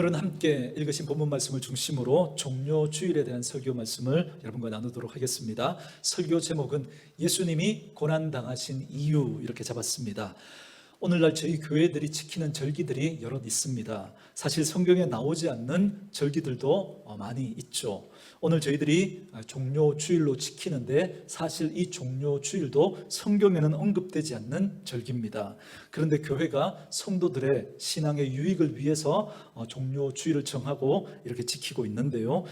오늘은 함께 읽으신 본문 말씀을 중심으로 종료주일에 대한 설교 말씀을 여러분과 나누도록 하겠습니다. 설교 제목은 예수님이 고난당하신 이유 이렇게 잡았습니다. 오늘날 저희 교회들이 지키는 절기들이 여럿 있습니다. 사실 성경에 나오지 않는 절기들도 많이 있죠. 오늘 저희들이 종료주일로 지키는데 사실 이 종료주일도 성경에는 언급되지 않는 절기입니다. 그런데 교회가 성도들의 신앙의 유익을 위해서 종료주일을 정하고 이렇게 지키고 있는데요.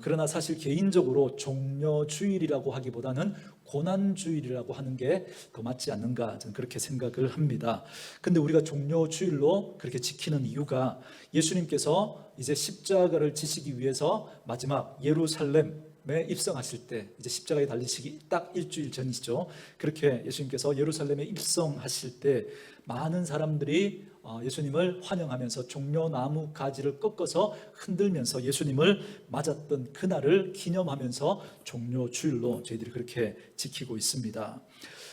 그러나 사실 개인적으로 종료주일이라고 하기보다는 고난주일이라고 하는 게 더 맞지 않는가 저는 그렇게 생각을 합니다. 근데 우리가 종료주일로 그렇게 지키는 이유가 예수님께서 이제 십자가를 지시기 위해서 마지막 예루살렘에 입성하실 때, 이제 십자가에 달리시기 딱 일주일 전이죠. 그렇게 예수님께서 예루살렘에 입성하실 때 많은 사람들이 예수님을 환영하면서 종려나무 가지를 꺾어서 흔들면서 예수님을 맞았던 그날을 기념하면서 종료주일로 저희들이 그렇게 지키고 있습니다.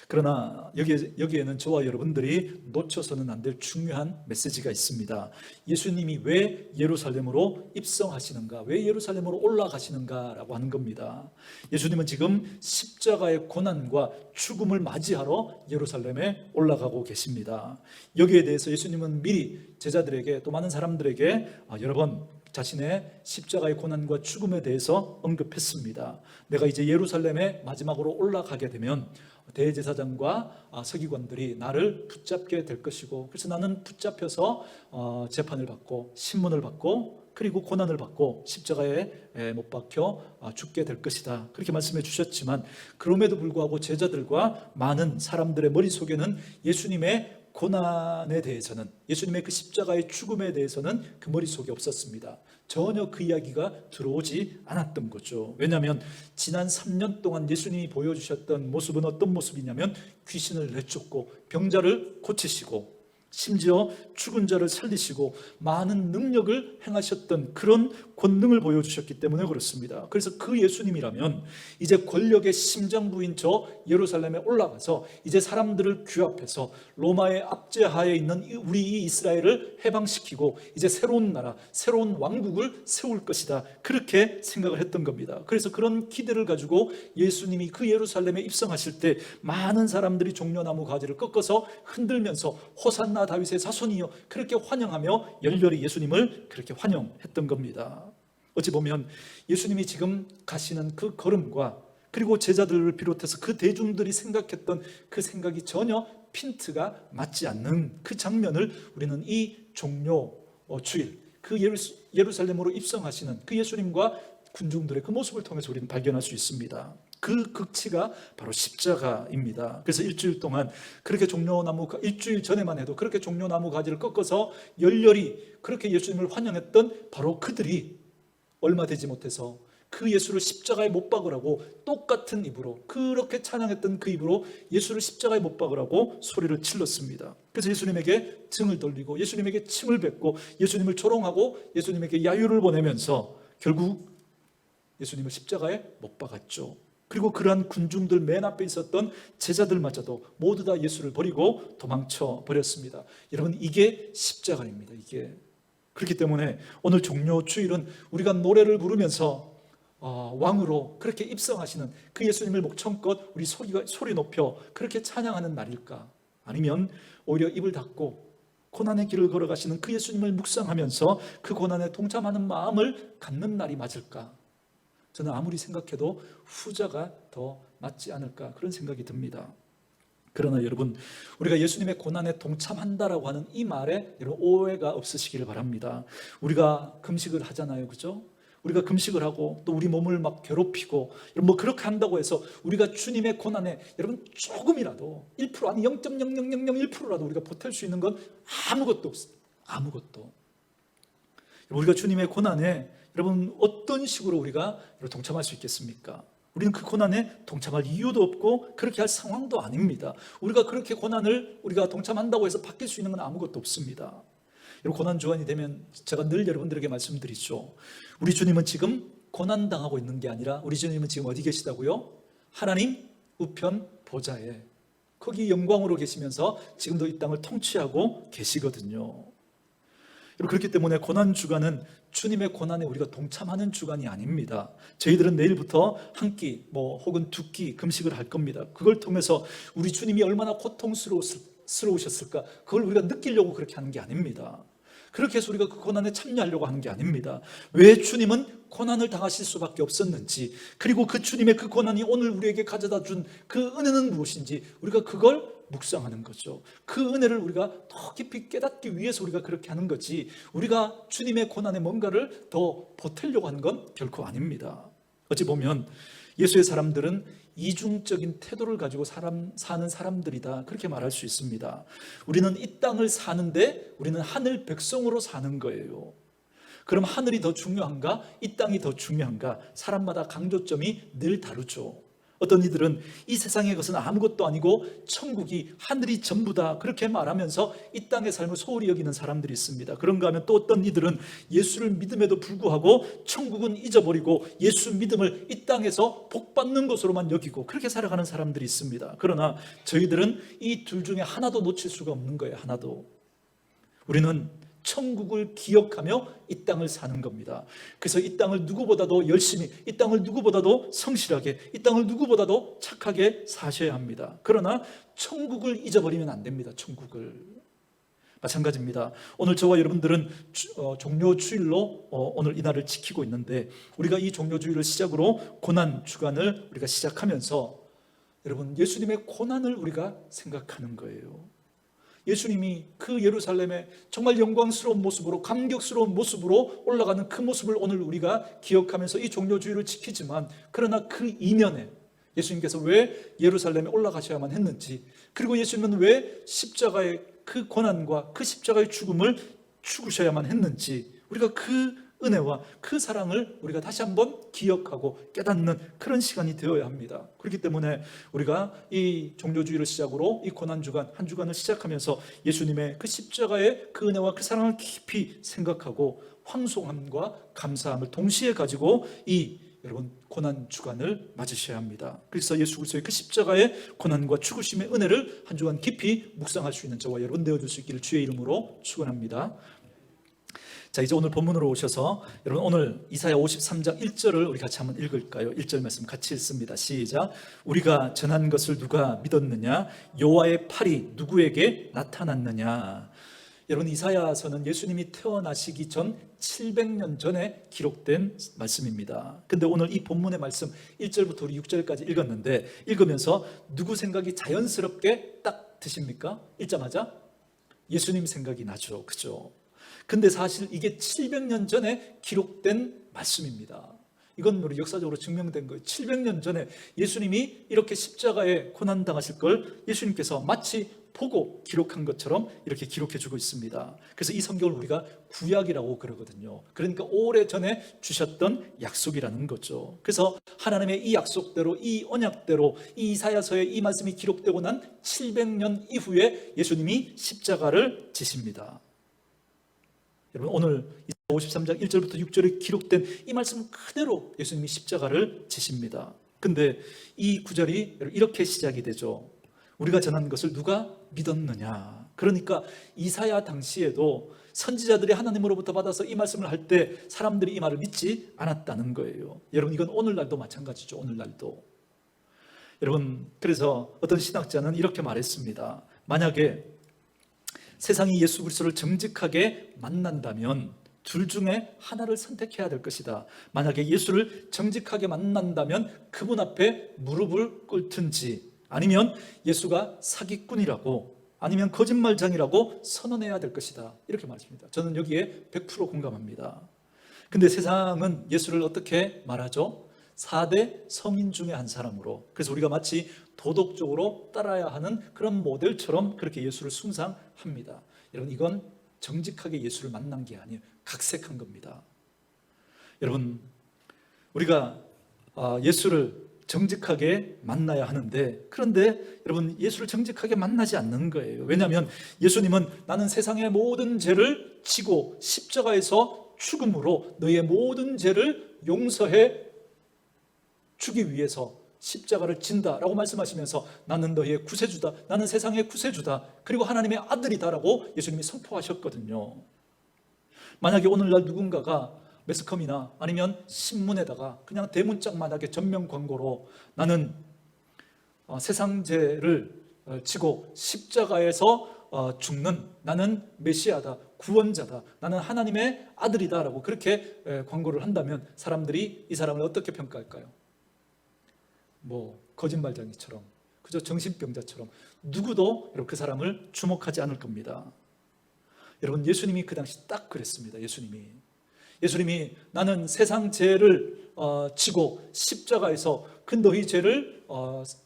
그러나 여기에는 저와 여러분들이 놓쳐서는 안 될 중요한 메시지가 있습니다. 예수님이 왜 예루살렘으로 입성하시는가, 왜 예루살렘으로 올라가시는가라고 하는 겁니다. 예수님은 지금 십자가의 고난과 죽음을 맞이하러 예루살렘에 올라가고 계십니다. 여기에 대해서 예수님은 미리 제자들에게 또 많은 사람들에게 여러 번 자신의 십자가의 고난과 죽음에 대해서 언급했습니다. 내가 이제 예루살렘에 마지막으로 올라가게 되면 대제사장과 서기관들이 나를 붙잡게 될 것이고, 그래서 나는 붙잡혀서 재판을 받고 신문을 받고 그리고 고난을 받고 십자가에 못 박혀 죽게 될 것이다, 그렇게 말씀해 주셨지만, 그럼에도 불구하고 제자들과 많은 사람들의 머릿속에는 예수님의 고난에 대해서는, 예수님의 그 십자가의 죽음에 대해서는 그 머릿속에 없었습니다. 전혀 그 이야기가 들어오지 않았던 거죠. 왜냐하면 지난 3년 동안 예수님이 보여주셨던 모습은 어떤 모습이냐면, 귀신을 내쫓고 병자를 고치시고 심지어 죽은 자를 살리시고 많은 능력을 행하셨던 그런 권능을 보여주셨기 때문에 그렇습니다. 그래서 그 예수님이라면 이제 권력의 심장부인 저 예루살렘에 올라가서 이제 사람들을 규합해서 로마의 압제하에 있는 우리 이 이스라엘을 해방시키고 이제 새로운 나라, 새로운 왕국을 세울 것이다, 그렇게 생각을 했던 겁니다. 그래서 그런 기대를 가지고 예수님이 그 예루살렘에 입성하실 때 많은 사람들이 종려나무 가지를 꺾어서 흔들면서 호산나 다윗의 자손이여 그렇게 환영하며 열렬히 예수님을 그렇게 환영했던 겁니다. 어찌 보면 예수님이 지금 가시는 그 걸음과 그리고 제자들을 비롯해서 그 대중들이 생각했던 그 생각이 전혀 핀트가 맞지 않는 그 장면을 우리는 이 종료주일, 그 예루살렘으로 입성하시는 그 예수님과 군중들의 그 모습을 통해서 우리는 발견할 수 있습니다. 그 극치가 바로 십자가입니다. 그래서 일주일 동안 그렇게 일주일 전에만 해도 그렇게 종려나무 가지를 꺾어서 열렬히 그렇게 예수님을 환영했던 바로 그들이 얼마 되지 못해서 그 예수를 십자가에 못 박으라고 똑같은 입으로, 그렇게 찬양했던 그 입으로 예수를 십자가에 못 박으라고 소리를 질렀습니다. 그래서 예수님에게 등을 돌리고 예수님에게 침을 뱉고 예수님을 조롱하고 예수님에게 야유를 보내면서 결국 예수님을 십자가에 못 박았죠. 그리고 그러한 군중들 맨 앞에 있었던 제자들마저도 모두 다 예수를 버리고 도망쳐 버렸습니다. 여러분, 이게 십자가입니다. 이게. 그렇기 때문에 오늘 종료주일은 우리가 노래를 부르면서 왕으로 그렇게 입성하시는 그 예수님을 목청껏 우리 소리 높여 그렇게 찬양하는 날일까? 아니면 오히려 입을 닫고 고난의 길을 걸어가시는 그 예수님을 묵상하면서 그 고난에 동참하는 마음을 갖는 날이 맞을까? 저는 아무리 생각해도 후자가 더 맞지 않을까, 그런 생각이 듭니다. 그러나 여러분, 우리가 예수님의 고난에 동참한다라고 하는 이 말에 여러분 오해가 없으시기를 바랍니다. 우리가 금식을 하잖아요, 그죠? 우리가 금식을 하고 또 우리 몸을 막 괴롭히고 뭐 그렇게 한다고 해서 우리가 주님의 고난에 여러분 조금이라도 1% 아니 0.00001%라도 우리가 보탤 수 있는 건 아무것도 없습니다. 아무것도. 우리가 주님의 고난에 여러분 어떤 식으로 우리가 동참할 수 있겠습니까? 우리는 그 고난에 동참할 이유도 없고 그렇게 할 상황도 아닙니다. 우리가 그렇게 고난을 우리가 동참한다고 해서 바뀔 수 있는 건 아무것도 없습니다. 여러분, 고난 주간이 되면 제가 늘 여러분들에게 말씀드리죠. 우리 주님은 지금 고난당하고 있는 게 아니라 우리 주님은 지금 어디 계시다고요? 하나님 우편 보좌에, 거기 영광으로 계시면서 지금도 이 땅을 통치하고 계시거든요. 그렇기 때문에 고난 주간은 주님의 고난에 우리가 동참하는 주간이 아닙니다. 저희들은 내일부터 한 끼 혹은 두 끼 금식을 할 겁니다. 그걸 통해서 우리 주님이 얼마나 고통스러우셨을까 그걸 우리가 느끼려고 그렇게 하는 게 아닙니다. 그렇게 해서 우리가 그 고난에 참여하려고 하는 게 아닙니다. 왜 주님은 고난을 당하실 수밖에 없었는지, 그리고 그 주님의 그 고난이 오늘 우리에게 가져다 준 그 은혜는 무엇인지 우리가 그걸 묵상하는 거죠. 그 은혜를 우리가 더 깊이 깨닫기 위해서 우리가 그렇게 하는 거지, 우리가 주님의 고난에 뭔가를 더 보태려고 하는 건 결코 아닙니다. 어찌 보면 예수의 사람들은 이중적인 태도를 가지고 사는 사람들이다, 그렇게 말할 수 있습니다. 우리는 이 땅을 사는데 우리는 하늘 백성으로 사는 거예요. 그럼 하늘이 더 중요한가? 이 땅이 더 중요한가? 사람마다 강조점이 늘 다르죠. 어떤 이들은 이 세상의 것은 아무것도 아니고 천국이, 하늘이 전부다, 그렇게 말하면서 이 땅의 삶을 소홀히 여기는 사람들이 있습니다. 그런가 하면 또 어떤 이들은 예수를 믿음에도 불구하고 천국은 잊어버리고 예수 믿음을 이 땅에서 복받는 것으로만 여기고 그렇게 살아가는 사람들이 있습니다. 그러나 저희들은 이 둘 중에 하나도 놓칠 수가 없는 거예요. 하나도. 우리는 천국을 기억하며 이 땅을 사는 겁니다. 그래서 이 땅을 누구보다도 열심히, 이 땅을 누구보다도 성실하게, 이 땅을 누구보다도 착하게 사셔야 합니다. 그러나 천국을 잊어버리면 안 됩니다. 천국을. 마찬가지입니다. 오늘 저와 여러분들은 종료주일로 오늘 이날을 지키고 있는데, 우리가 이 종료주일을 시작으로 고난 주간을 우리가 시작하면서 여러분, 예수님의 고난을 우리가 생각하는 거예요. 예수님이 그 예루살렘에 정말 영광스러운 모습으로, 감격스러운 모습으로 올라가는 그 모습을 오늘 우리가 기억하면서 이 종료주일을 지키지만, 그러나 그 이면에 예수님께서 왜 예루살렘에 올라가셔야만 했는지, 그리고 예수님은 왜 십자가의 그 고난과 그 십자가의 죽음을 죽으셔야만 했는지, 우리가 그 은혜와 그 사랑을 우리가 다시 한번 기억하고 깨닫는 그런 시간이 되어야 합니다. 그렇기 때문에 우리가 이 종료주일을 시작으로 이 고난주간, 한 주간을 시작하면서 예수님의 그 십자가의 그 은혜와 그 사랑을 깊이 생각하고 황송함과 감사함을 동시에 가지고 이 여러분 고난주간을 맞으셔야 합니다. 그래서 예수 그리스도의 그 십자가의 고난과 죽으심의 은혜를 한 주간 깊이 묵상할 수 있는 저와 여러분 되어줄 수 있기를 주의 이름으로 축원합니다. 자, 이제 오늘 본문으로 오셔서 여러분 오늘 이사야 53장 1절을 우리 같이 한번 읽을까요? 1절 말씀 같이 읽습니다. 시작. 우리가 전한 것을 누가 믿었느냐? 여호와의 팔이 누구에게 나타났느냐? 여러분, 이사야서는 예수님이 태어나시기 전 700년 전에 기록된 말씀입니다. 근데 오늘 이 본문의 말씀 1절부터 우리 6절까지 읽었는데, 읽으면서 누구 생각이 자연스럽게 딱 드십니까? 읽자마자 예수님 생각이 나죠. 그죠? 근데 사실 이게 700년 전에 기록된 말씀입니다. 이건 우리 역사적으로 증명된 거예요. 700년 전에 예수님이 이렇게 십자가에 고난당하실 걸 예수님께서 마치 보고 기록한 것처럼 이렇게 기록해 주고 있습니다. 그래서 이 성경을 우리가 구약이라고 그러거든요. 그러니까 오래전에 주셨던 약속이라는 거죠. 그래서 하나님의 이 약속대로, 이 언약대로 이 이사야서에 이 말씀이 기록되고 난 700년 이후에 예수님이 십자가를 지십니다. 여러분, 오늘 53장 1절부터 6절에 기록된 이 말씀 그대로 예수님이 십자가를 지십니다. 근데 이 구절이 이렇게 시작이 되죠. 우리가 전한 것을 누가 믿었느냐? 그러니까 이사야 당시에도 선지자들이 하나님으로부터 받아서 이 말씀을 할 때 사람들이 이 말을 믿지 않았다는 거예요. 여러분, 이건 오늘날도 마찬가지죠. 오늘날도. 여러분, 그래서 어떤 신학자는 이렇게 말했습니다. 만약에 세상이 예수 그리스도를 정직하게 만난다면 둘 중에 하나를 선택해야 될 것이다. 만약에 예수를 정직하게 만난다면 그분 앞에 무릎을 꿇든지, 아니면 예수가 사기꾼이라고, 아니면 거짓말장이라고 선언해야 될 것이다. 이렇게 말했습니다. 저는 여기에 100% 공감합니다. 근데 세상은 예수를 어떻게 말하죠? 4대 성인 중에 한 사람으로. 그래서 우리가 마치 도덕적으로 따라야 하는 그런 모델처럼 그렇게 예수를 숭상합니다. 여러분, 이건 정직하게 예수를 만난 게 아니에요. 각색한 겁니다. 여러분, 우리가 예수를 정직하게 만나야 하는데, 그런데 여러분, 예수를 정직하게 만나지 않는 거예요. 왜냐하면 예수님은 나는 세상의 모든 죄를 지고 십자가에서 죽음으로 너의 모든 죄를 용서해 주기 위해서 십자가를 진다라고 말씀하시면서 나는 너희의 구세주다, 나는 세상의 구세주다, 그리고 하나님의 아들이다라고 예수님이 선포하셨거든요. 만약에 오늘날 누군가가 매스컴이나 아니면 신문에다가 그냥 대문짝만하게 전면 광고로 나는 세상죄를 지고 십자가에서 죽는, 나는 메시아다, 구원자다, 나는 하나님의 아들이다 라고 그렇게 광고를 한다면 사람들이 이 사람을 어떻게 평가할까요? 거짓말쟁이처럼, 그저 정신병자처럼 누구도 그 사람을 주목하지 않을 겁니다. 여러분, 예수님이 그 당시 딱 그랬습니다. 예수님이 나는 세상 죄를 지고 십자가에서 그 너희 죄를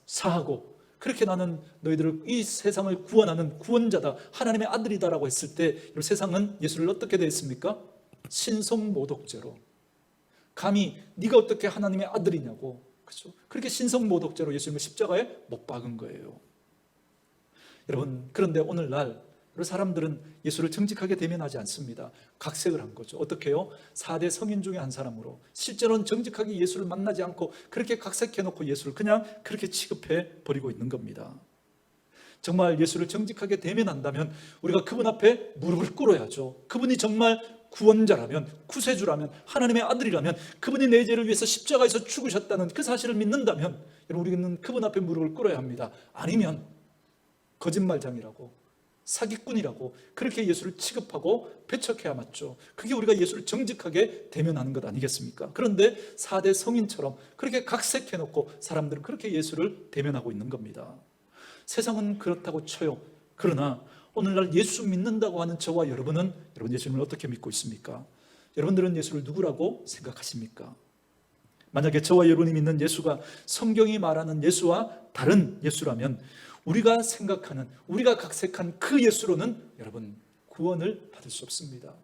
사하고 그렇게 나는 너희들을 이 세상을 구원하는 구원자다, 하나님의 아들이다라고 했을 때 세상은 예수를 어떻게 대했습니까? 신성모독죄로. 감히 네가 어떻게 하나님의 아들이냐고, 그렇죠? 그렇게 신성모독죄로 예수님을 십자가에 못 박은 거예요. 여러분, 그런데 오늘날 사람들은 예수를 정직하게 대면하지 않습니다. 각색을 한 거죠. 어떻게 해요? 4대 성인 중에 한 사람으로 실제로는 정직하게 예수를 만나지 않고 그렇게 각색해놓고 예수를 그냥 그렇게 취급해 버리고 있는 겁니다. 정말 예수를 정직하게 대면한다면 우리가 그분 앞에 무릎을 꿇어야죠. 그분이 정말 구원자라면, 구세주라면, 하나님의 아들이라면, 그분이 내 죄를 위해서 십자가에서 죽으셨다는 그 사실을 믿는다면 여러분, 우리는 그분 앞에 무릎을 꿇어야 합니다. 아니면 거짓말장이라고, 사기꾼이라고 그렇게 예수를 취급하고 배척해야 맞죠. 그게 우리가 예수를 정직하게 대면하는 것 아니겠습니까? 그런데 4대 성인처럼 그렇게 각색해놓고 사람들은 그렇게 예수를 대면하고 있는 겁니다. 세상은 그렇다고 쳐요. 그러나 오늘날 예수 믿는다고 하는 저와 여러분 예수님을 어떻게 믿고 있습니까? 여러분들은 예수를 누구라고 생각하십니까? 만약에 저와 여러분이 믿는 예수가 성경이 말하는 예수와 다른 예수라면 우리가 생각하는, 우리가 각색한 그 예수로는 여러분 구원을 받을 수 없습니다.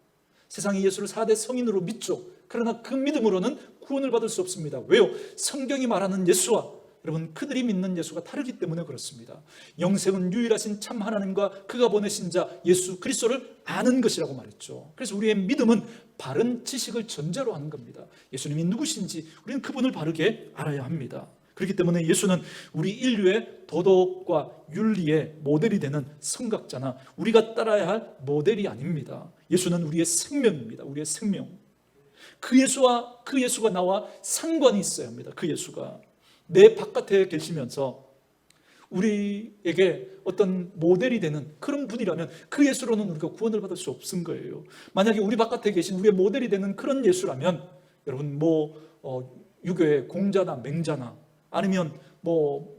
세상이 예수를 4대 성인으로 믿죠. 그러나 그 믿음으로는 구원을 받을 수 없습니다. 왜요? 성경이 말하는 예수와 여러분 그들이 믿는 예수가 다르기 때문에 그렇습니다. 영생은 유일하신 참 하나님과 그가 보내신 자 예수 그리스도를 아는 것이라고 말했죠. 그래서 우리의 믿음은 바른 지식을 전제로 하는 겁니다. 예수님이 누구신지 우리는 그분을 바르게 알아야 합니다. 그렇기 때문에 예수는 우리 인류의 도덕과 윤리의 모델이 되는 선각자나 우리가 따라야 할 모델이 아닙니다. 예수는 우리의 생명입니다. 우리의 생명. 그 예수가 나와 상관이 있어야 합니다. 그 예수가 내 바깥에 계시면서 우리에게 어떤 모델이 되는 그런 분이라면 그 예수로는 우리가 구원을 받을 수 없은 거예요. 만약에 우리 바깥에 계신 우리의 모델이 되는 그런 예수라면 여러분 유교의 공자나 맹자나 아니면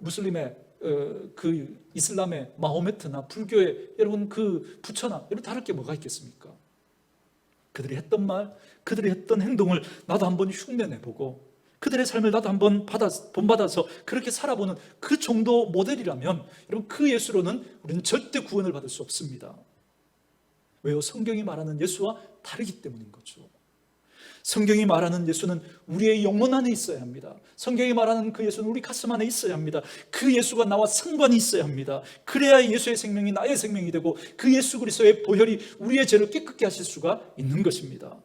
무슬림의 그 이슬람의 마호메트나 불교의 여러분 그 부처나 여러분 다를 게 뭐가 있겠습니까? 그들이 했던 말, 그들이 했던 행동을 나도 한번 흉내내보고 그들의 삶을 나도 한번 본받아서 그렇게 살아보는 그 정도 모델이라면 여러분 그 예수로는 우리는 절대 구원을 받을 수 없습니다. 왜요? 성경이 말하는 예수와 다르기 때문인 거죠. 성경이 말하는 예수는 우리의 영혼 안에 있어야 합니다. 성경이 말하는 그 예수는 우리 가슴 안에 있어야 합니다. 그 예수가 나와 상관이 있어야 합니다. 그래야 예수의 생명이 나의 생명이 되고 그 예수 그리스도의 보혈이 우리의 죄를 깨끗게 하실 수가 있는 것입니다.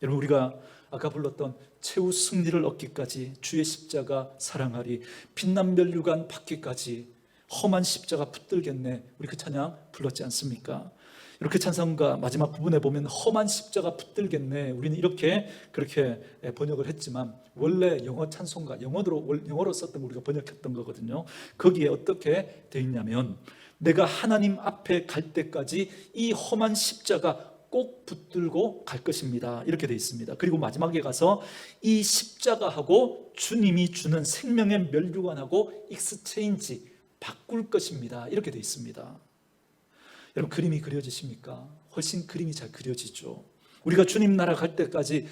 여러분 우리가 아까 불렀던 최후 승리를 얻기까지 주의 십자가 사랑하리 빛난 면류관 받기까지 험한 십자가 붙들겠네. 우리 그 찬양 불렀지 않습니까? 이렇게 찬송가 마지막 부분에 보면 험한 십자가 붙들겠네. 우리는 그렇게 번역을 했지만 원래 영어 찬송가 영어로 썼던 거 우리가 번역했던 거거든요. 거기에 어떻게 되어 있냐면 내가 하나님 앞에 갈 때까지 이 험한 십자가 꼭 붙들고 갈 것입니다. 이렇게 되어 있습니다. 그리고 마지막에 가서 이 십자가하고 주님이 주는 생명의 면류관하고 익스체인지 바꿀 것입니다. 이렇게 되어 있습니다. 여러분 그림이 그려지십니까? 훨씬 그림이 잘 그려지죠. 우리가 주님 나라 갈 때까지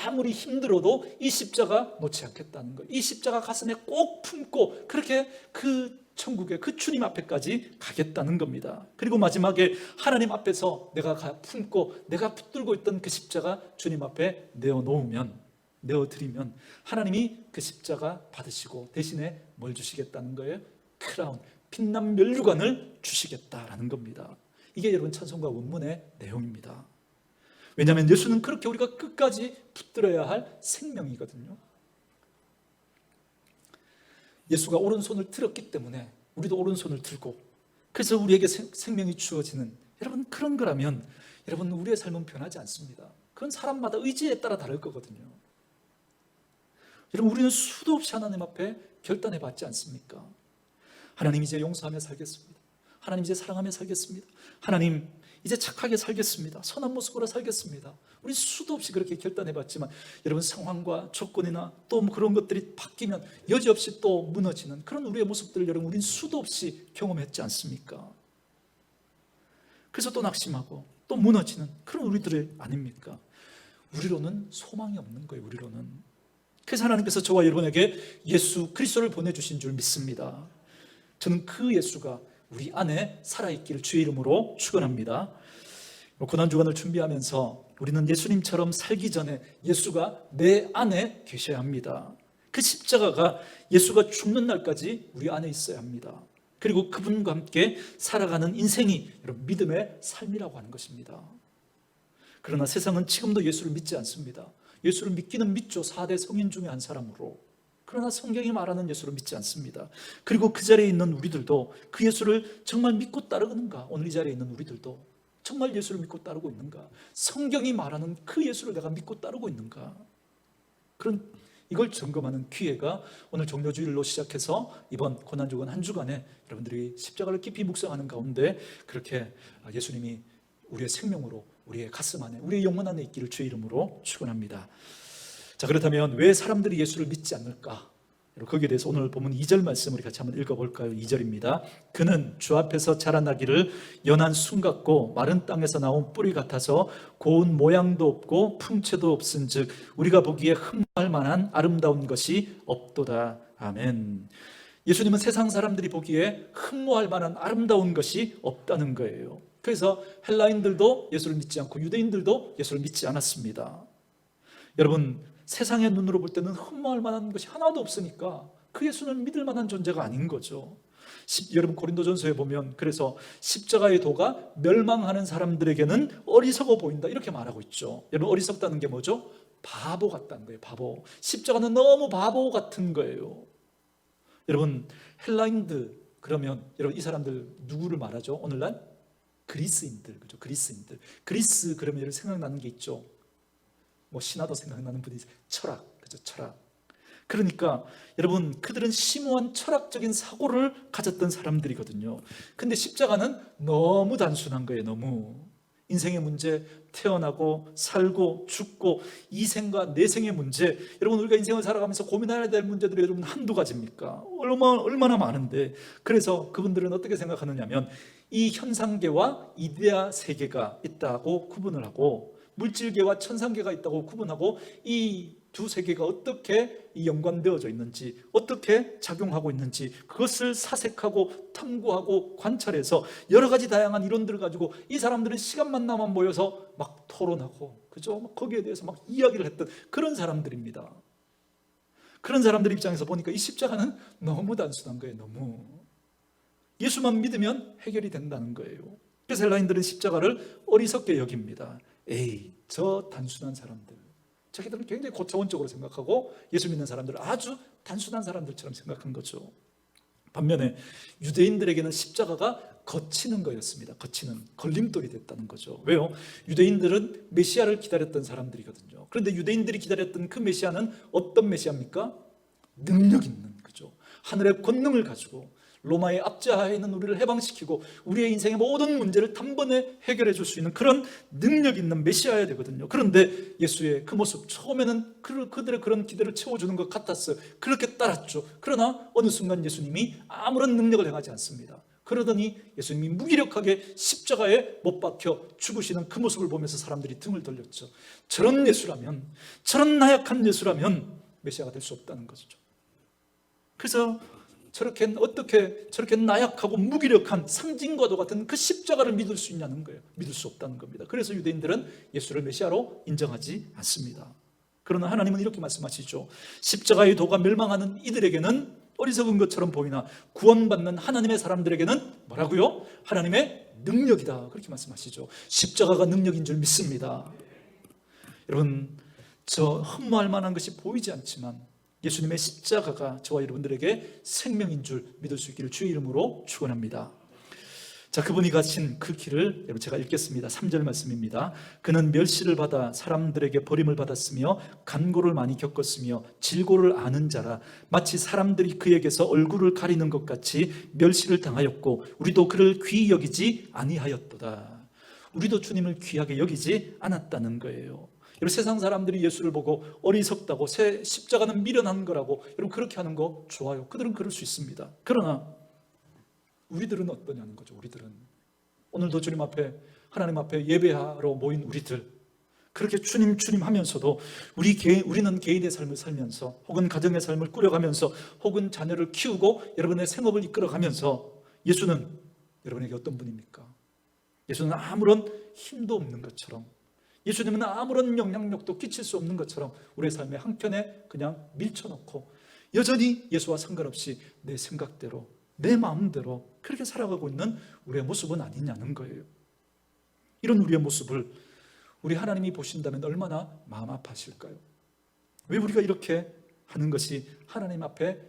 아무리 힘들어도 이 십자가 놓지 않겠다는 거예요. 이 십자가 가슴에 꼭 품고 그렇게 그 천국에 그 주님 앞에까지 가겠다는 겁니다. 그리고 마지막에 하나님 앞에서 내가 품고 내가 붙들고 있던 그 십자가 주님 앞에 내어드리면 하나님이 그 십자가 받으시고 대신에 뭘 주시겠다는 거예요? 크라운, 빛난 면류관을 주시겠다라는 겁니다. 이게 여러분 찬송가 원문의 내용입니다. 왜냐하면 예수는 그렇게 우리가 끝까지 붙들어야 할 생명이거든요. 예수가 오른손을 들었기 때문에 우리도 오른손을 들고 그래서 우리에게 생명이 주어지는 여러분 그런 거라면 여러분, 우리의 삶은 변하지 않습니다. 그건 사람마다 의지에 따라 다를 거거든요. 여러분, 우리는 수도 없이 하나님 앞에 결단해 봤지 않습니까? 하나님, 이제 용서하며 살겠습니다. 하나님, 이제 사랑하며 살겠습니다. 하나님, 이제 착하게 살겠습니다. 선한 모습으로 살겠습니다. 우리 수도 없이 그렇게 결단해 봤지만 여러분, 상황과 조건이나 또 그런 것들이 바뀌면 여지없이 또 무너지는 그런 우리의 모습들을 여러분, 우린 수도 없이 경험했지 않습니까? 그래서 또 낙심하고 또 무너지는 그런 우리들이 아닙니까? 우리로는 소망이 없는 거예요. 우리로는. 그래서 하나님께서 저와 여러분에게 예수 그리스도를 보내주신 줄 믿습니다. 저는 그 예수가 우리 안에 살아있기를 주의 이름으로 축원합니다. 고난주간을 준비하면서 우리는 예수님처럼 살기 전에 예수가 내 안에 계셔야 합니다. 그 십자가가 예수가 죽는 날까지 우리 안에 있어야 합니다. 그리고 그분과 함께 살아가는 인생이 여러분, 믿음의 삶이라고 하는 것입니다. 그러나 세상은 지금도 예수를 믿지 않습니다. 예수를 믿기는 믿죠. 4대 성인 중에 한 사람으로. 그러나 성경이 말하는 예수를 믿지 않습니다. 그리고 그 자리에 있는 우리들도 그 예수를 정말 믿고 따르는가? 오늘 이 자리에 있는 우리들도 정말 예수를 믿고 따르고 있는가? 성경이 말하는 그 예수를 내가 믿고 따르고 있는가? 그런 이걸 점검하는 기회가 오늘 종료주일로 시작해서 이번 고난주간 한 주간에 여러분들이 십자가를 깊이 묵상하는 가운데 그렇게 예수님이 우리의 생명으로, 우리의 가슴 안에, 우리의 영혼 안에 있기를 주의 이름으로 축원합니다. 자, 그렇다면 왜 사람들이 예수를 믿지 않을까? 거기에 대해서 오늘 본문 2절 말씀 우리 같이 한번 읽어볼까요? 2절입니다. 그는 주 앞에서 자라나기를 연한 순 같고 마른 땅에서 나온 뿌리 같아서 고운 모양도 없고 풍채도 없은즉 우리가 보기에 흠모할 만한 아름다운 것이 없도다. 아멘. 예수님은 세상 사람들이 보기에 흠모할 만한 아름다운 것이 없다는 거예요. 그래서 헬라인들도 예수를 믿지 않고 유대인들도 예수를 믿지 않았습니다. 여러분, 세상의 눈으로 볼 때는 흠모할 만한 것이 하나도 없으니까 그 예수는 믿을 만한 존재가 아닌 거죠. 여러분, 고린도전서에 보면 그래서 십자가의 도가 멸망하는 사람들에게는 어리석어 보인다 이렇게 말하고 있죠. 여러분, 어리석다는 게 뭐죠? 바보 같다는 거예요. 바보. 십자가는 너무 바보 같은 거예요. 여러분, 헬라인들 그러면 여러분, 이 사람들 누구를 말하죠? 오늘날 그리스인들, 그죠? 그리스인들. 그리스 그러면 여러분 생각나는 게 있죠. 뭐 신화도 생각나는 분이 철학, 그죠? 철학. 그러니까 여러분, 그들은 심오한 철학적인 사고를 가졌던 사람들이거든요. 근데 십자가는 너무 단순한 거예요. 너무 인생의 문제, 태어나고 살고 죽고 이 생과 내 생의 문제. 여러분, 우리가 인생을 살아가면서 고민해야 될 문제들이 여러분 한두 가지입니까? 얼마나 많은데. 그래서 그분들은 어떻게 생각하느냐면 이 현상계와 이데아 세계가 있다고 구분을 하고 물질계와 천상계가 있다고 구분하고 이 두 세계가 어떻게 연관되어져 있는지, 어떻게 작용하고 있는지 그것을 사색하고 탐구하고 관찰해서 여러 가지 다양한 이론들을 가지고 이 사람들은 시간만 나면 모여서 막 토론하고, 그죠? 막 거기에 대해서 막 이야기를 했던 그런 사람들입니다. 그런 사람들 입장에서 보니까 이 십자가는 너무 단순한 거예요. 너무. 예수만 믿으면 해결이 된다는 거예요. 그래서 헬라인들은 십자가를 어리석게 여깁니다. 에이, 저 단순한 사람들. 자기들은 굉장히 고차원적으로 생각하고 예수 믿는 사람들은 아주 단순한 사람들처럼 생각한 거죠. 반면에 유대인들에게는 십자가가 거치는 거였습니다. 거치는, 걸림돌이 됐다는 거죠. 왜요? 유대인들은 메시아를 기다렸던 사람들이거든요. 그런데 유대인들이 기다렸던 그 메시아는 어떤 메시아입니까? 능력 있는, 그죠? 하늘의 권능을 가지고 로마의 압제하에 있는 우리를 해방시키고 우리의 인생의 모든 문제를 단번에 해결해 줄 수 있는 그런 능력 있는 메시아여야 되거든요. 그런데 예수의 그 모습, 처음에는 그들의 그런 기대를 채워주는 것 같았어요. 그렇게 따랐죠. 그러나 어느 순간 예수님이 아무런 능력을 행하지 않습니다. 그러더니 예수님이 무기력하게 십자가에 못 박혀 죽으시는 그 모습을 보면서 사람들이 등을 돌렸죠. 저런 예수라면, 저런 나약한 예수라면 메시아가 될 수 없다는 것이죠. 그래서 어떻게 저렇게 나약하고 무기력한 상징과도 같은 그 십자가를 믿을 수 있냐는 거예요. 믿을 수 없다는 겁니다. 그래서 유대인들은 예수를 메시아로 인정하지 않습니다. 그러나 하나님은 이렇게 말씀하시죠. 십자가의 도가 멸망하는 이들에게는 어리석은 것처럼 보이나 구원받는 하나님의 사람들에게는 뭐라고요? 하나님의 능력이다. 그렇게 말씀하시죠. 십자가가 능력인 줄 믿습니다. 여러분, 저 흠모할 만한 것이 보이지 않지만 예수님의 십자가가 저와 여러분들에게 생명인 줄 믿을 수 있기를 주의 이름으로 축원합니다. 자, 자, 그분이 가신 그 길을 여러분 제가 읽겠습니다. 3절 말씀입니다. 그는 멸시를 받아 사람들에게 버림을 받았으며 간고를 많이 겪었으며 질고를 아는 자라. 마치 사람들이 그에게서 얼굴을 가리는 것 같이 멸시를 당하였고 우리도 그를 귀히 여기지 아니하였도다. 우리도 주님을 귀하게 여기지 않았다는 거예요. 여러분, 세상 사람들이 예수를 보고 어리석다고, 십자가는 미련한 거라고 여러분 그렇게 하는 거 좋아요. 그들은 그럴 수 있습니다. 그러나 우리들은 어떠냐는 거죠. 우리들은 오늘도 주님 앞에, 하나님 앞에 예배하러 모인 우리들, 그렇게 주님 주님 하면서도 우리는 개인의 삶을 살면서, 혹은 가정의 삶을 꾸려가면서, 혹은 자녀를 키우고 여러분의 생업을 이끌어가면서 예수는 여러분에게 어떤 분입니까? 예수는 아무런 힘도 없는 것처럼, 예수님은 아무런 영향력도 끼칠 수 없는 것처럼 우리의 삶의 한켠에 그냥 밀쳐놓고 여전히 예수와 상관없이 내 생각대로, 내 마음대로 그렇게 살아가고 있는 우리의 모습은 아니냐는 거예요. 이런 우리의 모습을 우리 하나님이 보신다면 얼마나 마음 아파하실까요? 왜 우리가 이렇게 하는 것이 하나님 앞에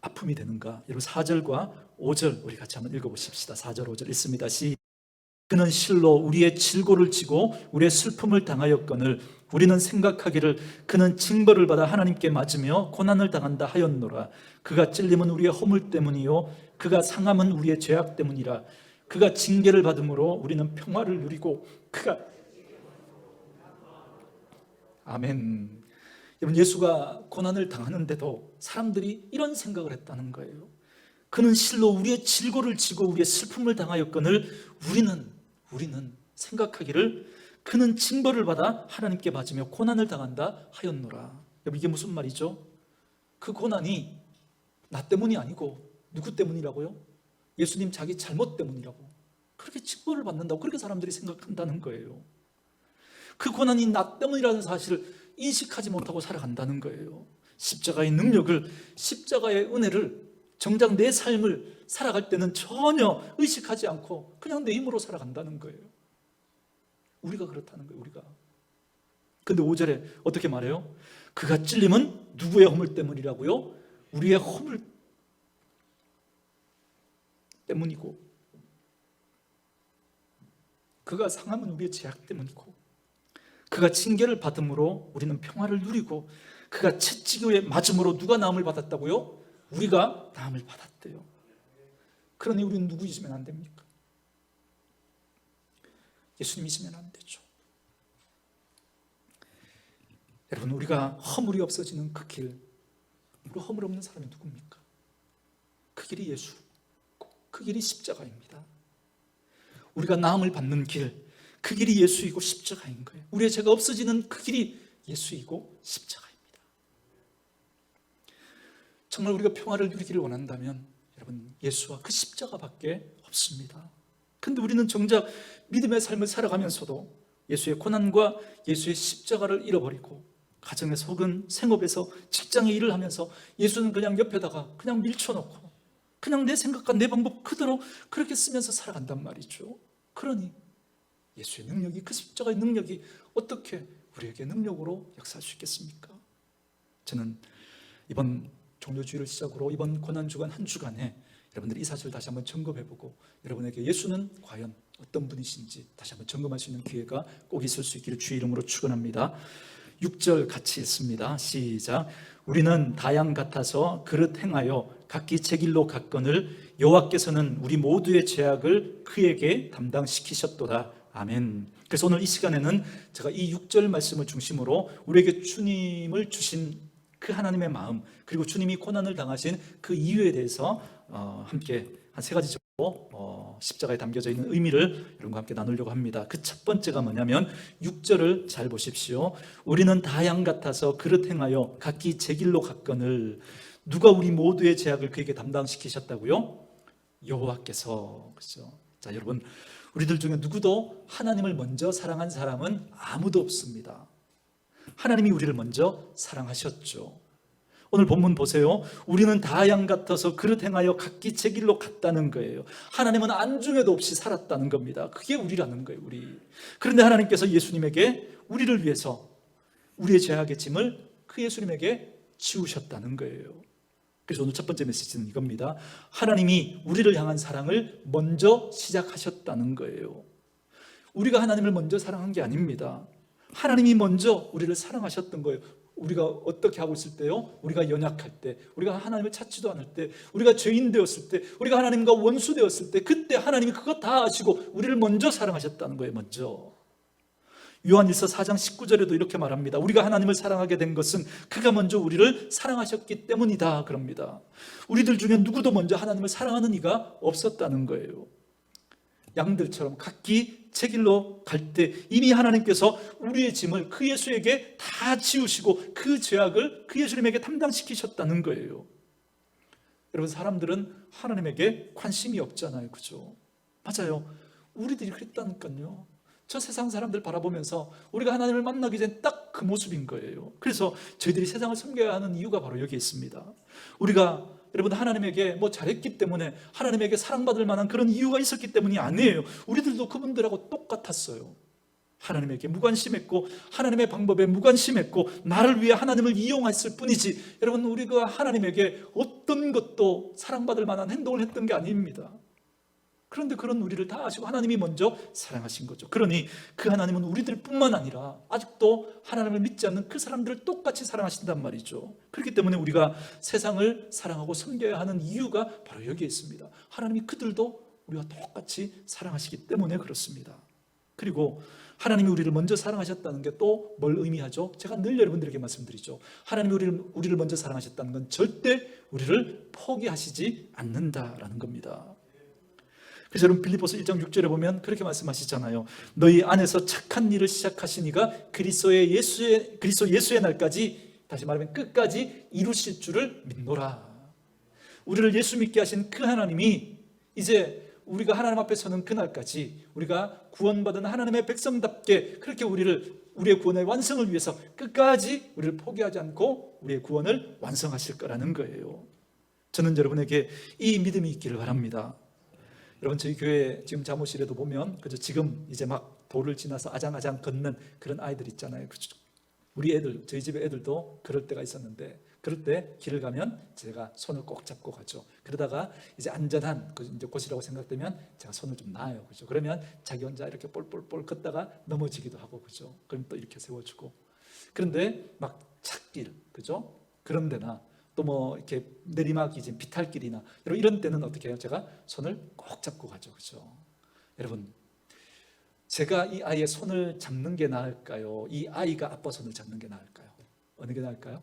아픔이 되는가? 여러분, 4절과 5절 우리 같이 한번 읽어보십시다. 4절 5절 읽습니다. 그는 실로 우리의 질고를 지고 우리의 슬픔을 당하였거늘 우리는 생각하기를 그는 징벌을 받아 하나님께 맞으며 고난을 당한다 하였노라. 그가 찔림은 우리의 허물 때문이요 그가 상함은 우리의 죄악 때문이라. 그가 징계를 받음으로 우리는 평화를 누리고 그가 아멘. 여러분, 예수가 고난을 당하는데도 사람들이 이런 생각을 했다는 거예요. 그는 실로 우리의 질고를 지고 우리의 슬픔을 당하였거늘 우리는 생각하기를 그는 징벌을 받아 하나님께 맞으며 고난을 당한다 하였노라. 여러분, 이게 무슨 말이죠? 그 고난이 나 때문이 아니고 누구 때문이라고요? 예수님 자기 잘못 때문이라고, 그렇게 징벌을 받는다고 그렇게 사람들이 생각한다는 거예요. 그 고난이 나 때문이라는 사실을 인식하지 못하고 살아간다는 거예요. 십자가의 능력을, 십자가의 은혜를 정작 내 삶을 살아갈 때는 전혀 의식하지 않고 그냥 내 힘으로 살아간다는 거예요. 우리가 그렇다는 거예요. 우리가. 근데 5절에 어떻게 말해요? 그가 찔림은 누구의 허물 때문이라고요? 우리의 허물 때문이고 그가 상함은 우리의 죄악 때문이고 그가 징계를 받음으로 우리는 평화를 누리고 그가 채찍에 맞음으로 누가 나음을 받았다고요? 우리가 나음을 받았대요. 그러니 우리는 누구이시면 안 됩니까? 예수님이시면 안 되죠. 여러분, 우리가 허물이 없어지는 그 길, 우리 허물 없는 사람이 누굽니까? 그 길이 예수, 그 길이 십자가입니다. 우리가 나음을 받는 길, 그 길이 예수이고 십자가인 거예요. 우리의 죄가 없어지는 그 길이 예수이고 십자가입니다. 정말 우리가 평화를 누리기를 원한다면 여러분, 예수와 그 십자가밖에 없습니다. 근데 우리는 정작 믿음의 삶을 살아가면서도 예수의 고난과 예수의 십자가를 잃어버리고 가정에서 혹은 생업에서 직장에 일을 하면서 예수는 그냥 옆에다가 그냥 밀쳐놓고 그냥 내 생각과 내 방법 그대로 그렇게 쓰면서 살아간단 말이죠. 그러니 예수의 능력이, 그 십자가의 능력이 어떻게 우리에게 능력으로 역사할 수 있겠습니까? 저는 이번 종료주일을 시작으로 이번 고난주간 한 주간에 여러분들이 이 사실을 다시 한번 점검해보고 여러분에게 예수는 과연 어떤 분이신지 다시 한번 점검할 수 있는 기회가 꼭 있을 수 있기를 주의 이름으로 축원합니다. 6절 같이 읽습니다. 시작. 우리는 다양 같아서 그릇 행하여 각기 제 길로 갔거늘 여호와께서는 우리 모두의 죄악을 그에게 담당시키셨도다. 아멘. 그래서 오늘 이 시간에는 제가 이 6절 말씀을 중심으로 우리에게 주님을 주신 그 하나님의 마음, 그리고 주님이 고난을 당하신 그 이유에 대해서 함께 한 세 가지 정도 십자가에 담겨져 있는 의미를 여러분과 함께 나누려고 합니다. 그 첫 번째가 뭐냐면 6절을 잘 보십시오. 우리는 다양 같아서 그릇 행하여 각기 제 길로 갔거늘 누가 우리 모두의 죄악을 그에게 담당시키셨다고요? 여호와께서. 그렇죠? 자, 여러분, 우리들 중에 누구도 하나님을 먼저 사랑한 사람은 아무도 없습니다. 하나님이 우리를 먼저 사랑하셨죠. 오늘 본문 보세요. 우리는 다양 같아서 그릇 행하여 각기 제 길로 갔다는 거예요. 하나님은 안중에도 없이 살았다는 겁니다. 그게 우리라는 거예요. 우리. 그런데 하나님께서 예수님에게 우리를 위해서 우리의 죄악의 짐을 그 예수님에게 지우셨다는 거예요. 그래서 오늘 첫 번째 메시지는 이겁니다. 하나님이 우리를 향한 사랑을 먼저 시작하셨다는 거예요. 우리가 하나님을 먼저 사랑한 게 아닙니다. 하나님이 먼저 우리를 사랑하셨던 거예요. 우리가 어떻게 하고 있을 때요? 우리가 연약할 때, 우리가 하나님을 찾지도 않을 때, 우리가 죄인 되었을 때, 우리가 하나님과 원수 되었을 때, 그때 하나님이 그것 다 아시고 우리를 먼저 사랑하셨다는 거예요. 먼저. 요한일서 4장 19절에도 이렇게 말합니다. 우리가 하나님을 사랑하게 된 것은 그가 먼저 우리를 사랑하셨기 때문이다 그럽니다. 우리들 중에 누구도 먼저 하나님을 사랑하는 이가 없었다는 거예요. 양들처럼 각기 제 길로 갈 때 이미 하나님께서 우리의 짐을 그 예수에게 다 지우시고 그 죄악을 그 예수님에게 담당시키셨다는 거예요. 여러분, 사람들은 하나님에게 관심이 없잖아요. 그죠? 맞아요. 우리들이 그랬다니까요. 저 세상 사람들 바라보면서 우리가 하나님을 만나기 전 딱 그 모습인 거예요. 그래서 저희들이 세상을 섬겨야 하는 이유가 바로 여기 있습니다. 우리가 여러분 하나님에게 뭐 잘했기 때문에 하나님에게 사랑받을 만한 그런 이유가 있었기 때문이 아니에요. 우리들도 그분들하고 똑같았어요. 하나님에게 무관심했고 하나님의 방법에 무관심했고 나를 위해 하나님을 이용했을 뿐이지, 여러분 우리가 하나님에게 어떤 것도 사랑받을 만한 행동을 했던 게 아닙니다. 그런데 그런 우리를 다 아시고 하나님이 먼저 사랑하신 거죠. 그러니 그 하나님은 우리들 뿐만 아니라 아직도 하나님을 믿지 않는 그 사람들을 똑같이 사랑하신단 말이죠. 그렇기 때문에 우리가 세상을 사랑하고 섬겨야 하는 이유가 바로 여기에 있습니다. 하나님이 그들도 우리와 똑같이 사랑하시기 때문에 그렇습니다. 그리고 하나님이 우리를 먼저 사랑하셨다는 게 또 뭘 의미하죠? 제가 늘 여러분들에게 말씀드리죠. 하나님이 우리를 먼저 사랑하셨다는 건 절대 우리를 포기하시지 않는다라는 겁니다. 그래서 여러분 빌립보서 1장 6절에 보면 그렇게 말씀하시잖아요. 너희 안에서 착한 일을 시작하신 이가 그리스도 예수의 날까지, 다시 말하면 끝까지 이루실 줄을 믿노라. 우리를 예수 믿게 하신 그 하나님이 이제 우리가 하나님 앞에 서는 그날까지 우리가 구원받은 하나님의 백성답게 그렇게 우리의 구원의 완성을 위해서 끝까지 우리를 포기하지 않고 우리의 구원을 완성하실 거라는 거예요. 저는 여러분에게 이 믿음이 있기를 바랍니다. 여러분 저희 교회 지금 사무실에도 보면 그저 지금 이제 막 도를 지나서 아장아장 걷는 그런 아이들 있잖아요. 그죠? 우리 애들, 저희 집의 애들도 그럴 때가 있었는데, 그럴 때 길을 가면 제가 손을 꼭 잡고 가죠. 그러다가 이제 안전한 이제 곳이라고 생각되면 제가 손을 좀 놔요. 그죠? 그러면 자기 혼자 이렇게 볼볼볼 걷다가 넘어지기도 하고, 그죠? 그럼 또 이렇게 세워주고. 그런데 막 찻길, 그죠? 그런 데나 또 뭐 이렇게 내리막이 지금 비탈길이나 이런 때는 어떻게 해요? 제가 손을 꼭 잡고 가죠. 그죠? 여러분, 제가 이 아이의 손을 잡는 게 나을까요? 이 아이가 아빠 손을 잡는 게 나을까요? 어느 게 나을까요?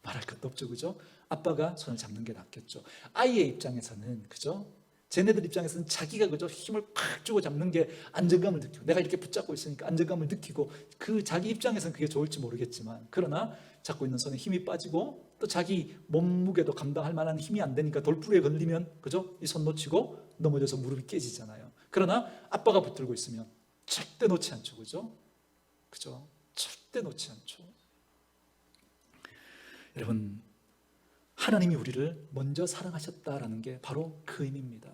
말할 것도 없죠. 그죠? 아빠가 손을 잡는 게 낫겠죠. 아이의 입장에서는, 그죠? 쟤네들 입장에서는 자기가 그죠? 힘을 팍 주고 잡는 게 안정감을 느끼고, 내가 이렇게 붙잡고 있으니까 안정감을 느끼고, 그 자기 입장에서는 그게 좋을지 모르겠지만, 그러나 잡고 있는 손에 힘이 빠지고 또 자기 몸무게도 감당할 만한 힘이 안 되니까 돌부리에 걸리면, 그죠? 이 손 놓치고 넘어져서 무릎이 깨지잖아요. 그러나 아빠가 붙들고 있으면 절대 놓지 않죠. 그죠? 그죠? 절대 놓지 않죠. 여러분, 하나님이 우리를 먼저 사랑하셨다라는 게 바로 그 의미입니다.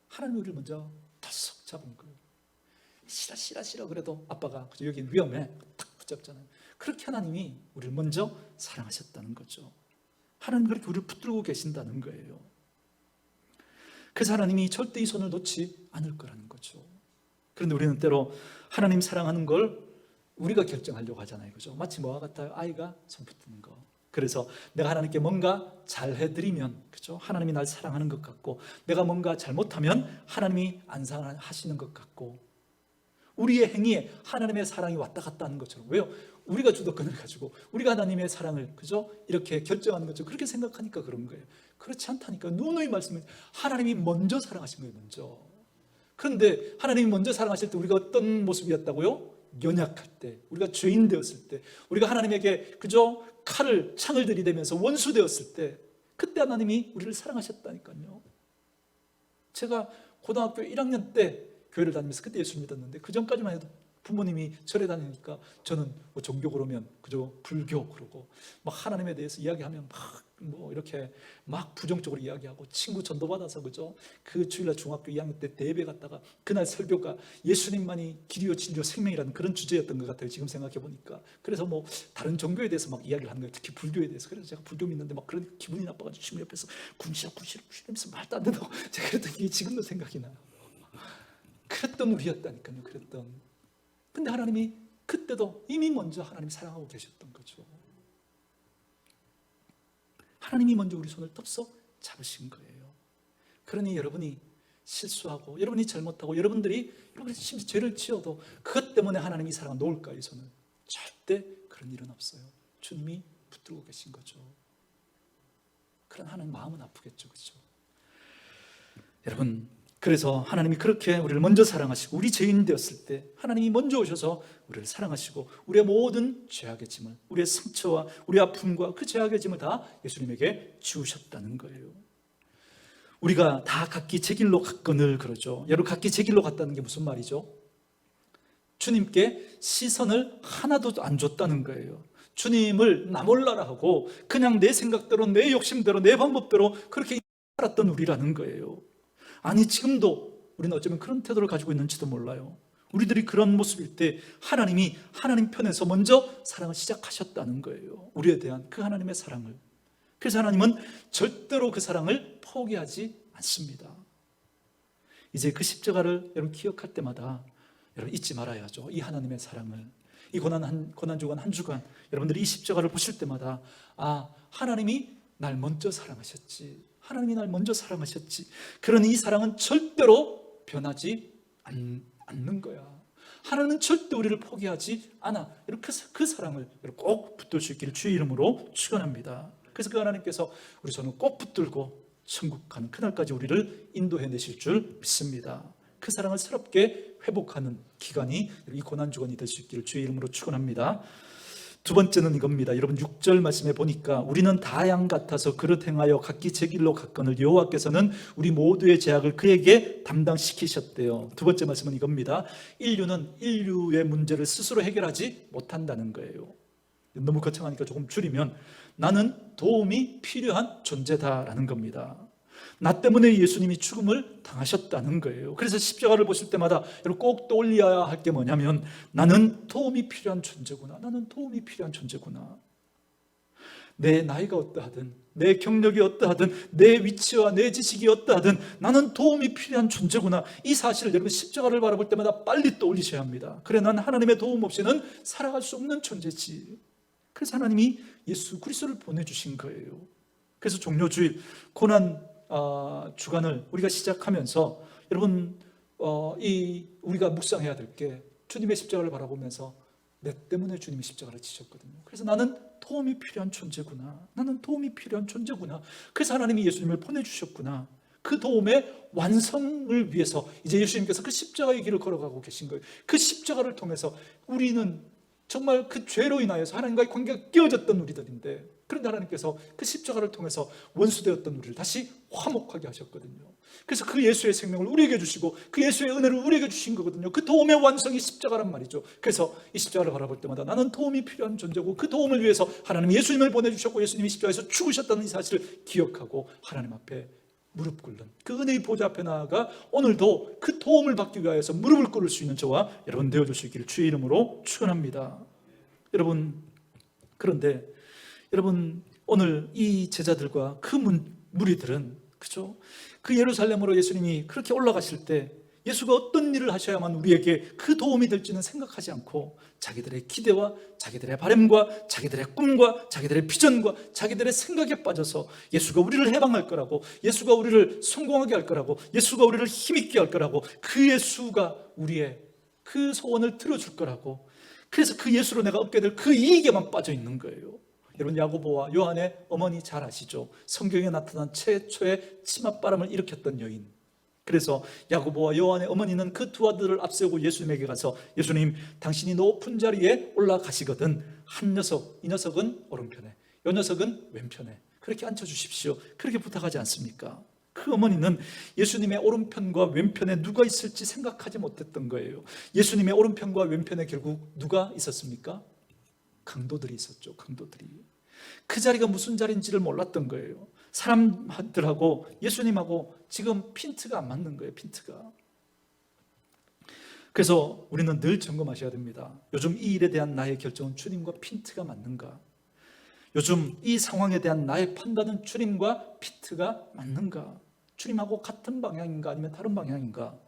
하나님이 우리를 먼저 덥석 잡은 거예요. 싫어 그래도 아빠가, 그죠? 여기 위험해, 탁 붙잡잖아요. 그렇게 하나님이 우리를 먼저 사랑하셨다는 거죠. 하나님 그렇게 우리를 붙들고 계신다는 거예요. 그래서 하나님이 절대 이 손을 놓지 않을 거라는 거죠. 그런데 우리는 때로 하나님 사랑하는 걸 우리가 결정하려고 하잖아요. 그죠? 마치 뭐와 같아요? 아이가 손 붙드는 거. 그래서 내가 하나님께 뭔가 잘 해드리면, 그죠? 하나님이 날 사랑하는 것 같고, 내가 뭔가 잘못하면 하나님이 안 사랑하시는 것 같고, 우리의 행위에 하나님의 사랑이 왔다 갔다 하는 것처럼. 왜요? 우리가 주도권을 가지고 우리가 하나님의 사랑을, 그죠? 이렇게 결정하는 것처럼 그렇게 생각하니까 그런 거예요. 그렇지 않다니까. 누누이 말씀을, 하나님이 먼저 사랑하신 거예요. 먼저. 그런데 하나님이 먼저 사랑하실 때 우리가 어떤 모습이었다고요? 연약할 때, 우리가 죄인 되었을 때, 우리가 하나님에게 그죠? 창을 들이대면서 원수 되었을 때, 그때 하나님이 우리를 사랑하셨다니까요. 제가 고등학교 1학년 때 교회를 다니면서 그때 예수 믿었는데, 그 전까지만 해도 부모님이 절에 다니니까 저는 뭐 종교 그러면 그저 불교 그러고 막 하나님에 대해서 이야기하면 막 뭐 이렇게 막 부정적으로 이야기하고 친구 전도받아서 그죠? 그 주일날 중학교 2학년 때 대회 갔다가 그날 설교가 예수님만이 길이요 진리요 생명이라는 그런 주제였던 것 같아요. 지금 생각해 보니까. 그래서 뭐 다른 종교에 대해서 막 이야기를 하는 거예요. 특히 불교에 대해서. 그래서 제가 불교 믿는데 막 그런 기분이 나빠가지고 친구 옆에서 군시야 하면서 말도 안 된다고 제가 그랬던 게 지금도 생각이 나요. 그랬던 우리였다니까요. 그랬던. 근데 하나님이 그때도 이미 먼저 하나님이 사랑하고 계셨던 거죠. 하나님이 먼저 우리 손을 덥석 잡으신 거예요. 그러니 여러분이 실수하고 여러분이 잘못하고 여러분이 심지어 죄를 지어도 그것 때문에 하나님이 사랑을 놓을까요? 이 손을? 절대 그런 일은 없어요. 주님이 붙들고 계신 거죠. 그런 하나님 마음은 아프겠죠. 그렇죠? 여러분, 그래서 하나님이 그렇게 우리를 먼저 사랑하시고 우리 죄인 되었을 때 하나님이 먼저 오셔서 우리를 사랑하시고 우리의 모든 죄악의 짐을, 우리의 상처와 우리의 아픔과 그 죄악의 짐을 다 예수님에게 지우셨다는 거예요. 우리가 다 각기 제 길로 갔거늘 그러죠. 여러분, 각기 제 길로 갔다는 게 무슨 말이죠? 주님께 시선을 하나도 안 줬다는 거예요. 주님을 나 몰라라 하고 그냥 내 생각대로 내 욕심대로 내 방법대로 그렇게 살았던 우리라는 거예요. 아니, 지금도 우리는 어쩌면 그런 태도를 가지고 있는지도 몰라요. 우리들이 그런 모습일 때 하나님이 하나님 편에서 먼저 사랑을 시작하셨다는 거예요. 우리에 대한 그 하나님의 사랑을. 그래서 하나님은 절대로 그 사랑을 포기하지 않습니다. 이제 그 십자가를 여러분 기억할 때마다 여러분 잊지 말아야죠. 이 하나님의 사랑을. 이 고난주간 한 주간 여러분들이 이 십자가를 보실 때마다 하나님이 날 먼저 사랑하셨지. 하나님이 날 먼저 사랑하셨지. 그러니 이 사랑은 절대로 변하지 않는 거야. 하나님은 절대 우리를 포기하지 않아. 이렇게 그 사랑을 꼭 붙들 수 있기를 주의 이름으로 축원합니다. 그래서 그 하나님께서 우리 손을 꼭 붙들고 천국 가는 그날까지 우리를 인도해 내실 줄 믿습니다. 그 사랑을 새롭게 회복하는 기간이 이 고난주간이 될 수 있기를 주의 이름으로 축원합니다. 두 번째는 이겁니다. 여러분 6절 말씀에 보니까 우리는 다 양 같아서 그릇 행하여 각기 제 길로 갔거늘 여호와께서는 우리 모두의 죄악을 그에게 담당시키셨대요. 두 번째 말씀은 이겁니다. 인류는 인류의 문제를 스스로 해결하지 못한다는 거예요. 너무 거창하니까 조금 줄이면 나는 도움이 필요한 존재다라는 겁니다. 나 때문에 예수님이 죽음을 당하셨다는 거예요. 그래서 십자가를 보실 때마다 꼭 떠올려야 할 게 뭐냐면 나는 도움이 필요한 존재구나. 나는 도움이 필요한 존재구나. 내 나이가 어떠하든 내 경력이 어떠하든 내 위치와 내 지식이 어떠하든 나는 도움이 필요한 존재구나. 이 사실을 여러분 십자가를 바라볼 때마다 빨리 떠올리셔야 합니다. 그래, 난 하나님의 도움 없이는 살아갈 수 없는 존재지. 그래서 하나님이 예수 그리스도를 보내주신 거예요. 그래서 종료주일 고난 주간을 우리가 시작하면서 여러분 우리가 묵상해야 될 게 주님의 십자가를 바라보면서 내 때문에 주님이 십자가를 지셨거든요. 그래서 나는 도움이 필요한 존재구나. 나는 도움이 필요한 존재구나. 그래서 하나님이 예수님을 보내주셨구나. 그 도움의 완성을 위해서 이제 예수님께서 그 십자가의 길을 걸어가고 계신 거예요. 그 십자가를 통해서 우리는 정말 그 죄로 인하여서 하나님과의 관계가 깨어졌던 우리들인데, 그런데 하나님께서 그 십자가를 통해서 원수되었던 우리를 다시 화목하게 하셨거든요. 그래서 그 예수의 생명을 우리에게 주시고 그 예수의 은혜를 우리에게 주신 거거든요. 그 도움의 완성이 십자가란 말이죠. 그래서 이 십자가를 바라볼 때마다 나는 도움이 필요한 존재고 그 도움을 위해서 하나님이 예수님을 보내주셨고 예수님이 십자가에서 죽으셨다는 이 사실을 기억하고 하나님 앞에 무릎 꿇는 그 은혜의 보좌 앞에 나아가 오늘도 그 도움을 받기 위하여서 무릎을 꿇을 수 있는 저와 여러분 되어줄 수 있기를 주의 이름으로 축원합니다. 여러분, 그런데 여러분 오늘 이 제자들과 그 무리들은 그죠? 그 예루살렘으로 예수님이 그렇게 올라가실 때 예수가 어떤 일을 하셔야만 우리에게 그 도움이 될지는 생각하지 않고 자기들의 기대와 자기들의 바람과 자기들의 꿈과 자기들의 비전과 자기들의 생각에 빠져서 예수가 우리를 해방할 거라고, 예수가 우리를 성공하게 할 거라고, 예수가 우리를 힘있게 할 거라고, 그 예수가 우리의 그 소원을 들어줄 거라고, 그래서 그 예수로 내가 얻게 될 그 이익에만 빠져 있는 거예요. 여러분 야고보와 요한의 어머니 잘 아시죠? 성경에 나타난 최초의 치맛바람을 일으켰던 여인. 그래서 야고보와 요한의 어머니는 그 두 아들을 앞세우고 예수님에게 가서 예수님, 당신이 높은 자리에 올라가시거든 한 녀석, 이 녀석은 오른편에, 이 녀석은 왼편에 그렇게 앉혀주십시오. 그렇게 부탁하지 않습니까? 그 어머니는 예수님의 오른편과 왼편에 누가 있을지 생각하지 못했던 거예요. 예수님의 오른편과 왼편에 결국 누가 있었습니까? 강도들이 있었죠. 강도들이. 그 자리가 무슨 자리인지를 몰랐던 거예요. 사람들하고 예수님하고 지금 핀트가 안 맞는 거예요. 핀트가. 그래서 우리는 늘 점검하셔야 됩니다. 요즘 이 일에 대한 나의 결정은 주님과 핀트가 맞는가? 요즘 이 상황에 대한 나의 판단은 주님과 핀트가 맞는가? 주님하고 같은 방향인가 아니면 다른 방향인가?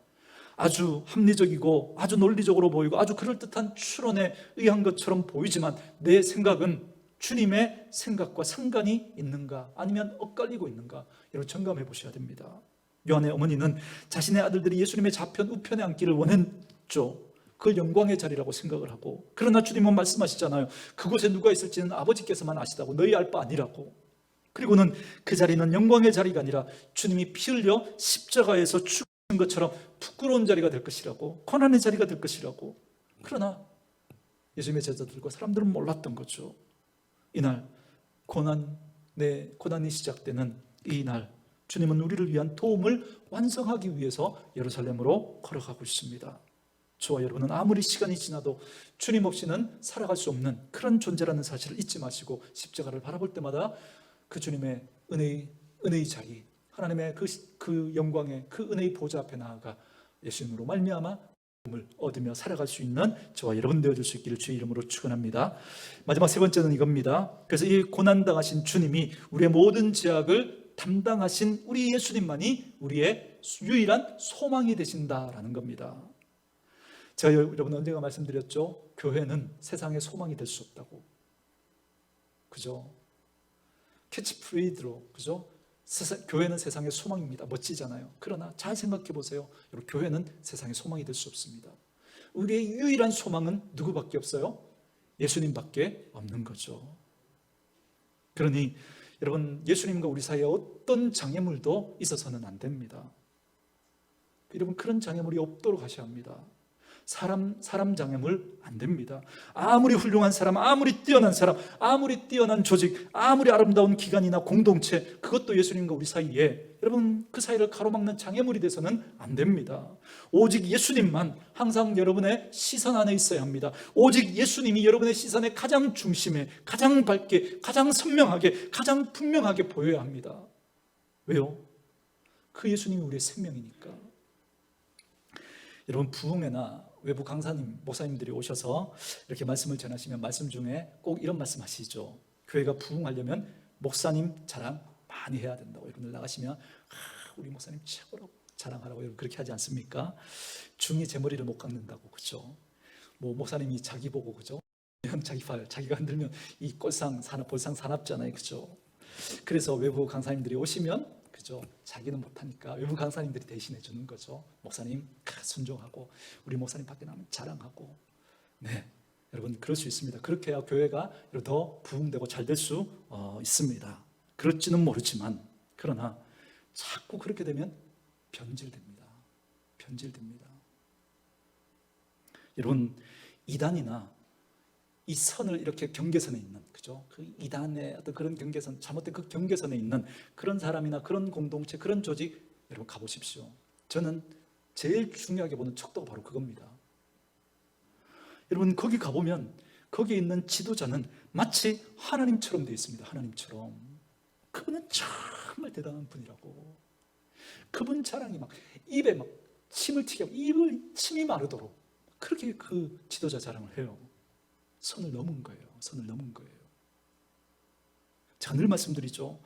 아주 합리적이고 아주 논리적으로 보이고 아주 그럴듯한 추론에 의한 것처럼 보이지만 내 생각은 주님의 생각과 상관이 있는가 아니면 엇갈리고 있는가, 여러분 점검해 보셔야 됩니다. 요한의 어머니는 자신의 아들들이 예수님의 좌편 우편에 앉기를 원했죠. 그걸 영광의 자리라고 생각을 하고, 그러나 주님은 말씀하시잖아요. 그곳에 누가 있을지는 아버지께서만 아시다고, 너희 알 바 아니라고. 그리고는 그 자리는 영광의 자리가 아니라 주님이 피 흘려 십자가에서 죽은 것처럼 부끄러운 자리가 될 것이라고, 고난의 자리가 될 것이라고. 그러나 예수님의 제자들과 사람들은 몰랐던 거죠. 이날 고난이 시작되는 이날, 주님은 우리를 위한 도움을 완성하기 위해서 예루살렘으로 걸어가고 있습니다. 저와 여러분은 아무리 시간이 지나도 주님 없이는 살아갈 수 없는 그런 존재라는 사실을 잊지 마시고, 십자가를 바라볼 때마다 그 주님의 은혜의 자리, 하나님의 그 영광의 그 은혜의 보좌 앞에 나아가 예수님으로 말미암아 도움을 얻으며 살아갈 수 있는 저와 여러분 되어줄 수 있기를 주의 이름으로 축원합니다. 마지막 세 번째는 이겁니다. 그래서 이 고난당하신 주님이 우리의 모든 죄악을 담당하신 우리 예수님만이 우리의 유일한 소망이 되신다라는 겁니다. 제가 여러분 언젠가 말씀드렸죠. 교회는 세상의 소망이 될 수 없다고. 그죠? 캐치프레이즈로, 그죠? 교회는 세상의 소망입니다. 멋지잖아요. 그러나 잘 생각해 보세요. 여러분, 교회는 세상의 소망이 될 수 없습니다. 우리의 유일한 소망은 누구밖에 없어요? 예수님밖에 없는 거죠. 그러니 여러분, 예수님과 우리 사이에 어떤 장애물도 있어서는 안 됩니다. 여러분, 그런 장애물이 없도록 하셔야 합니다. 사람 장애물 안 됩니다. 아무리 훌륭한 사람, 아무리 뛰어난 사람, 아무리 뛰어난 조직, 아무리 아름다운 기관이나 공동체, 그것도 예수님과 우리 사이에, 여러분, 그 사이를 가로막는 장애물이 돼서는 안 됩니다. 오직 예수님만 항상 여러분의 시선 안에 있어야 합니다. 오직 예수님이 여러분의 시선의 가장 중심에, 가장 밝게, 가장 선명하게, 가장 분명하게 보여야 합니다. 왜요? 그 예수님이 우리의 생명이니까. 여러분, 부흥회나 외부 강사님, 목사님들이 오셔서 이렇게 말씀을 전하시면 말씀 중에 꼭 이런 말씀 하시죠. 교회가 부흥하려면 목사님 자랑 많이 해야 된다고. 여러분들 나가시면 우리 목사님 최고라고 자랑하라고, 여러분 그렇게 하지 않습니까? 중이 제 머리를 못 깎는다고, 그죠? 뭐 목사님이 자기 보고, 그죠? 자기 팔, 자기가 흔들면 이 볼상 사납잖아요, 그죠? 그래서 외부 강사님들이 오시면, 그죠? 자기는 못하니까 외부 강사님들이 대신해 주는 거죠. 목사님 순종하고, 우리 목사님 밖에 나면 자랑하고. 네, 여러분 그럴 수 있습니다. 그렇게 해야 교회가 더 부흥되고 잘 될 수 있습니다. 그럴지는 모르지만, 그러나 자꾸 그렇게 되면 변질됩니다. 여러분, 이단이나 이 선을 이렇게 경계선에 있는, 그죠? 그 이단의 어떤 그런 경계선, 잘못된 그 경계선에 있는 그런 사람이나 그런 공동체, 그런 조직, 여러분 가보십시오. 저는 제일 중요하게 보는 척도가 바로 그겁니다. 여러분, 거기 가보면 거기에 있는 지도자는 마치 하나님처럼 되어 있습니다. 하나님처럼. 그분은 정말 대단한 분이라고. 그분 자랑이 막 입에 막 침을 튀게 하고 침이 마르도록 그렇게 그 지도자 자랑을 해요. 선을 넘은 거예요. 제가 늘 말씀드리죠.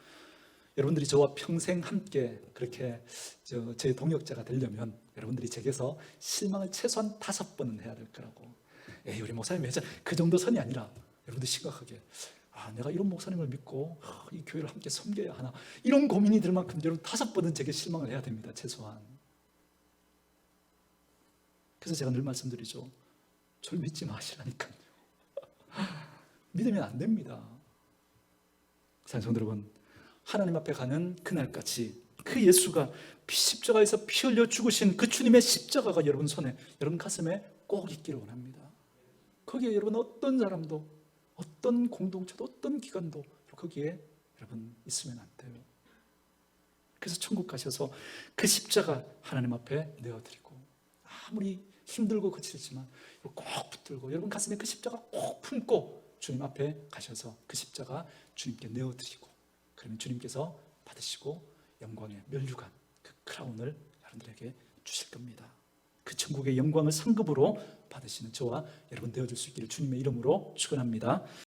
여러분들이 저와 평생 함께 그렇게 제 동역자가 되려면 여러분들이 제게서 실망을 최소한 5번은 해야 될 거라고. 우리 목사님 그 정도 선이 아니라, 여러분들 심각하게, 내가 이런 목사님을 믿고 이 교회를 함께 섬겨야 하나, 이런 고민이 들 만큼 여러분 5번은 제게 실망을 해야 됩니다. 최소한. 그래서 제가 늘 말씀드리죠. 저를 믿지 마시라니까요. 믿으면 안 됩니다. 사랑하는 여러분, 하나님 앞에 가는 그날까지 그 예수가 십자가에서 피 흘려 죽으신 그 주님의 십자가가 여러분 손에, 여러분 가슴에 꼭 있기를 원합니다. 거기에 여러분 어떤 사람도, 어떤 공동체도, 어떤 기관도 거기에 여러분 있으면 안 돼요. 그래서 천국 가셔서 그 십자가 하나님 앞에 내어드리고, 아무리 힘들고 거칠지만 꼭 붙들고, 여러분 가슴에 그 십자가 꼭 품고 주님 앞에 가셔서 그 십자가 주님께 내어드리고, 그러면 주님께서 받으시고 영광의 면류관, 그 크라운을 여러분들에게 주실 겁니다. 그 천국의 영광을 상급으로 받으시는 저와 여러분 되어줄 수 있기를 주님의 이름으로 축원합니다.